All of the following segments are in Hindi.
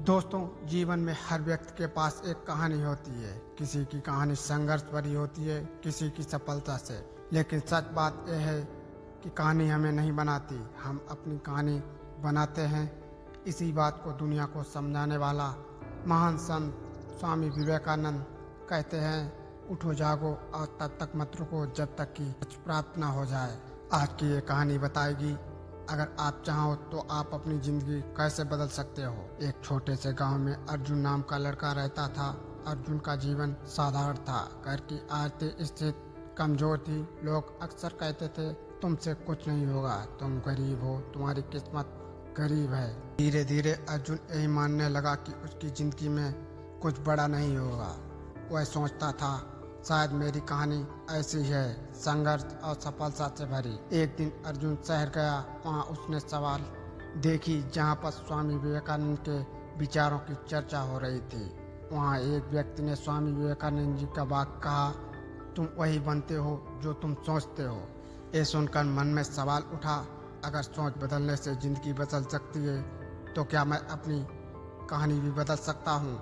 दोस्तों, जीवन में हर व्यक्ति के पास एक कहानी होती है। किसी की कहानी संघर्ष भरी होती है, किसी की सफलता से। लेकिन सच बात यह है कि कहानी हमें नहीं बनाती, हम अपनी कहानी बनाते हैं। इसी बात को दुनिया को समझाने वाला महान संत स्वामी विवेकानंद कहते हैं, उठो जागो और तब तक मत रुको जब तक कि कुछ प्राप्त ना हो जाए। आज की ये कहानी बताएगी अगर आप चाहो तो आप अपनी जिंदगी कैसे बदल सकते हो। एक छोटे से गांव में अर्जुन नाम का लड़का रहता था। अर्जुन का जीवन साधारण था। घर की आर्थिक स्थिति कमजोर थी। लोग अक्सर कहते थे, तुमसे कुछ नहीं होगा, तुम गरीब हो, तुम्हारी किस्मत गरीब है। धीरे धीरे अर्जुन यही मानने लगा कि उसकी जिंदगी में कुछ बड़ा नहीं होगा। वह सोचता था, शायद मेरी कहानी ऐसी है, संघर्ष और सफलता से भरी। एक दिन अर्जुन शहर गया। वहाँ उसने सवाल देखी जहाँ पर स्वामी विवेकानंद के विचारों की चर्चा हो रही थी। वहाँ एक व्यक्ति ने स्वामी विवेकानंद जी का वाक्य कहा, तुम वही बनते हो जो तुम सोचते हो। ये सुनकर मन में सवाल उठा, अगर सोच बदलने से जिंदगी बदल सकती है तो क्या मैं अपनी कहानी भी बदल सकता हूँ।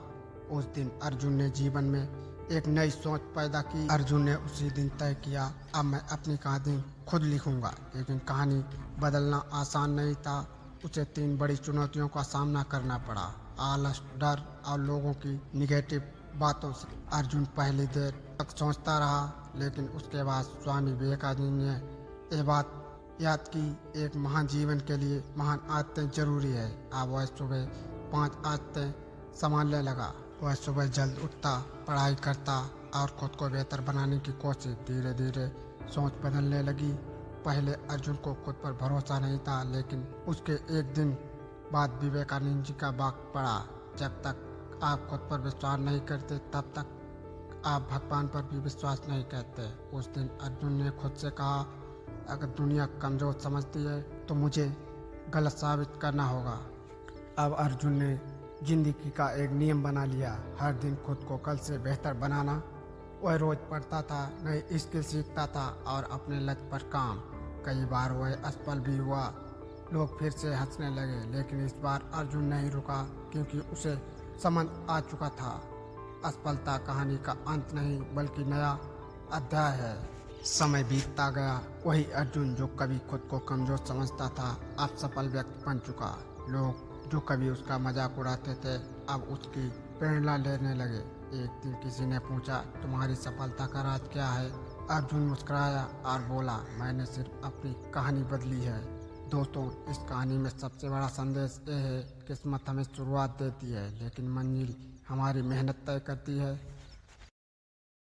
उस दिन अर्जुन ने जीवन में एक नई सोच पैदा की। अर्जुन ने उसी दिन तय किया, अब मैं अपनी कहानी खुद लिखूंगा। लेकिन कहानी बदलना आसान नहीं था। उसे 3 बड़ी चुनौतियों का सामना करना पड़ा, आलस, डर और लोगों की निगेटिव बातों से। अर्जुन पहली देर तक सोचता रहा, लेकिन उसके बाद स्वामी विवेकानंद ने ये बात याद की, एक महान जीवन के लिए महान आदतें जरूरी है। अब वह सुबह 5 आदतें संभालने लगा। वह सुबह जल्द उठता, पढ़ाई करता और खुद को बेहतर बनाने की कोशिश। धीरे धीरे सोच बदलने लगी। पहले अर्जुन को खुद पर भरोसा नहीं था, लेकिन उसके एक दिन बाद विवेकानंद जी का वाक्य पढ़ा, जब तक आप खुद पर विश्वास नहीं करते तब तक आप भगवान पर भी विश्वास नहीं करते। उस दिन अर्जुन ने खुद से कहा, अगर दुनिया कमजोर समझती है तो मुझे गलत साबित करना होगा। अब अर्जुन ने जिंदगी का एक नियम बना लिया, हर दिन खुद को कल से बेहतर बनाना। वह रोज पढ़ता था, नई स्किल सीखता था और अपने लक्ष्य पर काम। कई बार वह असफल भी हुआ, लोग फिर से हंसने लगे, लेकिन इस बार अर्जुन नहीं रुका, क्योंकि उसे समझ आ चुका था, असफलता कहानी का अंत नहीं बल्कि नया अध्याय है। समय बीतता गया। वही अर्जुन जो कभी खुद को कमजोर समझता था, अब सफल व्यक्ति बन चुका। लोग जो कभी उसका मजाक उड़ाते थे, अब उसकी प्रेरणा लेने लगे। एक दिन किसी ने पूछा, तुम्हारी सफलता का राज क्या है। अर्जुन मुस्कुराया और बोला, मैंने सिर्फ अपनी कहानी बदली है। दोस्तों, इस कहानी में सबसे बड़ा संदेश ये है, किस्मत हमें शुरुआत देती है, लेकिन मंजिल हमारी मेहनत तय करती है।